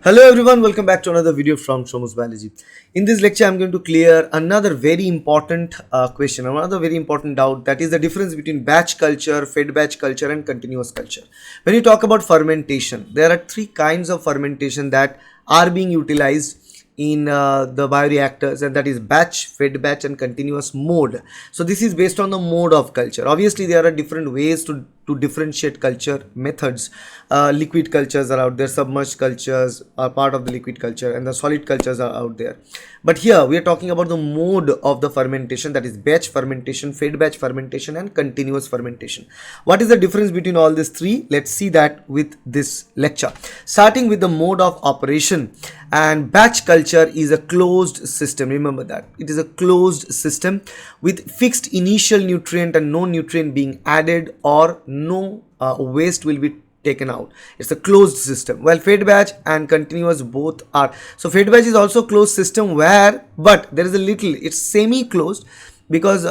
Hello everyone, welcome back to another video from Shomu's Biology. In this lecture, I'm going to clear another very important question, another very important doubt, that is the difference between batch culture, fed batch culture and continuous culture. When you talk about fermentation, there are three kinds of fermentation that are being utilized in the bioreactors, and that is batch, fed batch and continuous mode. So this is based on the mode of culture. Obviously there are different ways to differentiate culture methods. Liquid cultures are out there, submerged cultures are part of the liquid culture, and the solid cultures are out there. But here we are talking about the mode of the fermentation, that is batch fermentation, fed batch fermentation and continuous fermentation. What is the difference between all these three? Let's see that with this lecture. Starting with the mode of operation. And batch culture is a closed system. Remember that it is a closed system with fixed initial nutrient and no nutrient being added, or no waste will be taken out. It's a closed system. While fed batch and continuous both are. So fed batch is also closed system where, but there is a little, it's semi-closed because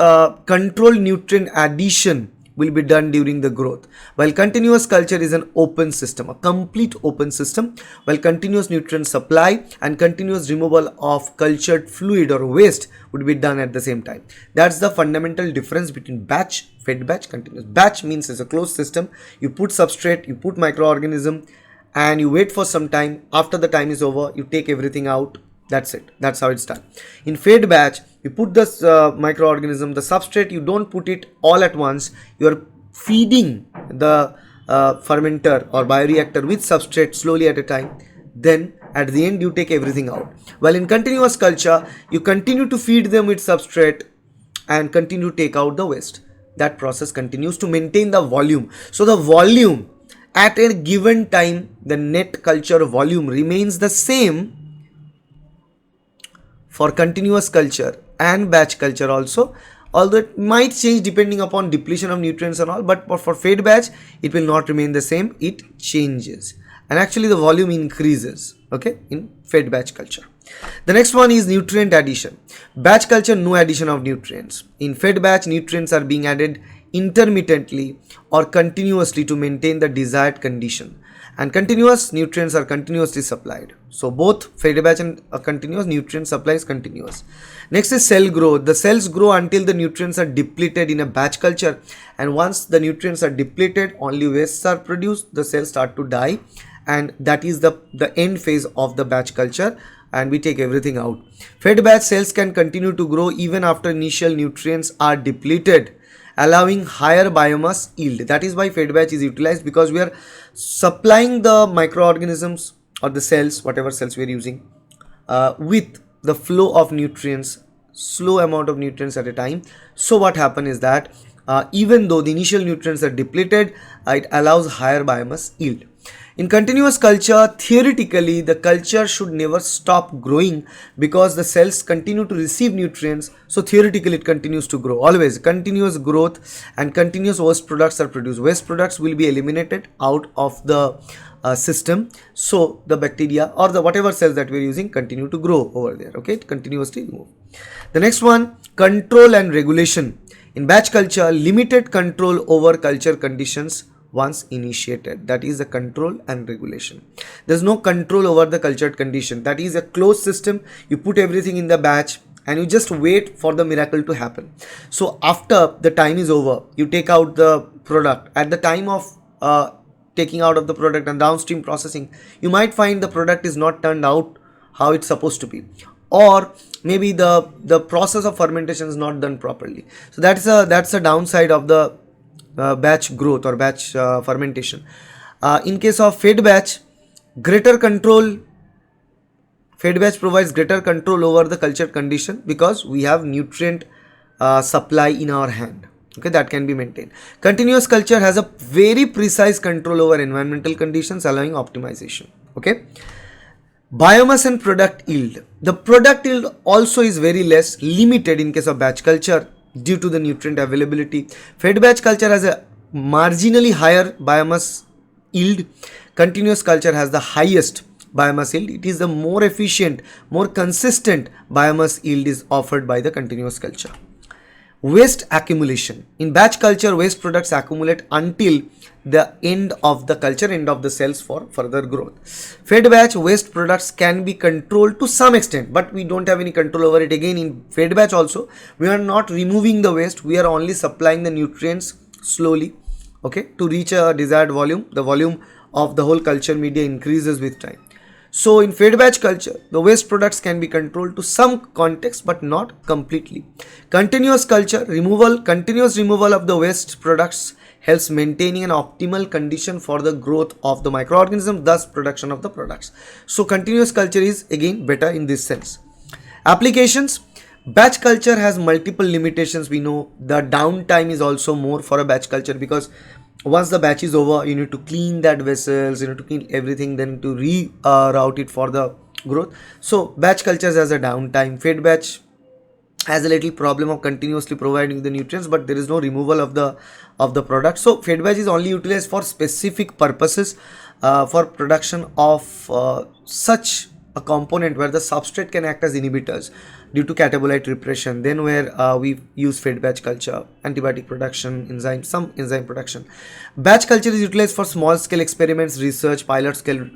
controlled nutrient addition will be done during the growth, while continuous culture is an open system, a complete open system, while continuous nutrient supply and continuous removal of cultured fluid or waste would be done at the same time. That's the fundamental difference between batch, fed batch, continuous. Batch means it's a closed system. You put substrate, you put microorganism, and you wait for some time. After the time is over, you take everything out. That's it. That's how it's done. In fed batch, you put this microorganism, the substrate, you don't put it all at once. You are feeding the fermenter or bioreactor with substrate slowly at a time. Then at the end, you take everything out. While in continuous culture, you continue to feed them with substrate and continue to take out the waste. That process continues to maintain the volume. So the volume at a given time, the net culture volume remains the same for continuous culture and batch culture also, although it might change depending upon depletion of nutrients and all, but for fed batch it will not remain the same, it changes, and actually the volume increases, okay, in fed batch culture. The next one is nutrient addition. Batch culture, no addition of nutrients. In fed batch, nutrients are being added intermittently or continuously to maintain the desired condition, and continuous nutrients are continuously supplied. So both fed batch and continuous nutrient supply is continuous. Next is cell growth. The cells grow until the nutrients are depleted in a batch culture, and once the nutrients are depleted, only wastes are produced, the cells start to die, and that is the end phase of the batch culture, and we take everything out. Fed batch cells can continue to grow even after initial nutrients are depleted, allowing higher biomass yield. That is why fed batch is utilized, because we are supplying the microorganisms or the cells, whatever cells we are using, with the flow of nutrients, slow amount of nutrients at a time. So what happens is that even though the initial nutrients are depleted, it allows higher biomass yield. In continuous culture, theoretically, the culture should never stop growing because the cells continue to receive nutrients. So theoretically, it continues to grow. Always continuous growth and continuous waste products are produced. Waste products will be eliminated out of the system. So the bacteria or the whatever cells that we're using continue to grow over there. Okay, it continuously move. The next one, control and regulation. In batch culture, limited control over culture conditions once initiated, that is the control and regulation. There's no control over the cultured condition. That is a closed system. You put everything in the batch and you just wait for the miracle to happen. So after the time is over, you take out the product. At the time of taking out of the product and downstream processing, you might find the product is not turned out how it's supposed to be, or maybe the process of fermentation is not done properly. So that's a downside of the batch growth or batch fermentation. In case of fed batch, greater control. Fed batch provides greater control over the culture condition because we have nutrient supply in our hand. Okay, that can be maintained. Continuous culture has a very precise control over environmental conditions, allowing optimization. Okay. Biomass and product yield. The product yield also is very less, limited in case of batch culture, due to the nutrient availability. Fed batch culture has a marginally higher biomass yield. Continuous culture has the highest biomass yield. It is the more efficient, more consistent biomass yield is offered by the continuous culture. Waste accumulation. In batch culture, waste products accumulate until the end of the culture, end of the cells for further growth. Fed batch, waste products can be controlled to some extent, but we don't have any control over it. Again, in fed batch also, we are not removing the waste, we are only supplying the nutrients slowly, okay, to reach a desired volume. The volume of the whole culture media increases with time. So in fed batch culture, the waste products can be controlled to some context but not completely. Continuous culture, continuous removal of the waste products helps maintaining an optimal condition for the growth of the microorganism, thus production of the products. So continuous culture is again better in this sense. Applications. Batch culture has multiple limitations. We know the downtime is also more for a batch culture, because once the batch is over, you need to clean that vessels, you need to clean everything, then to reroute it for the growth. So batch cultures has a downtime. Fed batch has a little problem of continuously providing the nutrients, but there is no removal of the product. So fed batch is only utilized for specific purposes, for production of such a component where the substrate can act as inhibitors due to catabolite repression. Then where we use fed batch culture, antibiotic production, some enzyme production. Batch culture is utilized for small scale experiments, research, pilot scale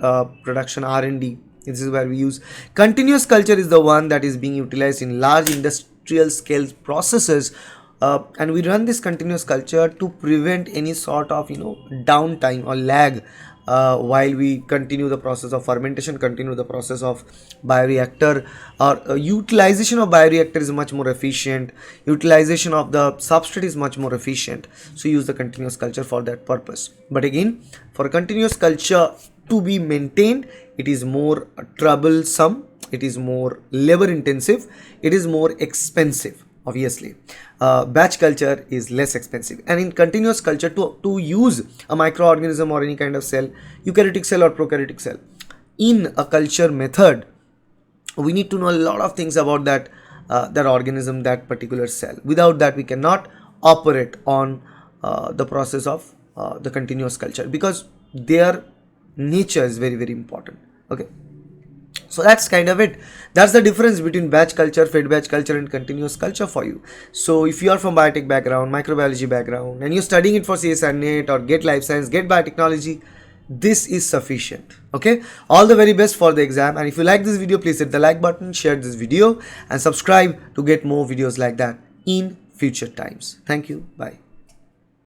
production, R&D. This is where we use. Continuous culture is the one that is being utilized in large industrial scale processes, and we run this continuous culture to prevent any sort of downtime or lag while we continue the process of fermentation, continue the process of bioreactor, or utilization of bioreactor is much more efficient, utilization of the substrate is much more efficient, so use the continuous culture for that purpose. But again, for continuous culture to be maintained, it is more troublesome, it is more labor intensive, it is more expensive. Obviously, batch culture is less expensive, and in continuous culture, to use a microorganism or any kind of cell, eukaryotic cell or prokaryotic cell, in a culture method, we need to know a lot of things about that organism, that particular cell. Without that, we cannot operate on the process of the continuous culture, because their nature is very, very important. Okay. So that's kind of it. That's the difference between batch culture, fed batch culture, and continuous culture for you. So if you are from biotech background, microbiology background, and you're studying it for CSR NET or GET Life Science, GET Biotechnology, this is sufficient. Okay. All the very best for the exam. And if you like this video, please hit the like button, share this video, and subscribe to get more videos like that in future times. Thank you. Bye.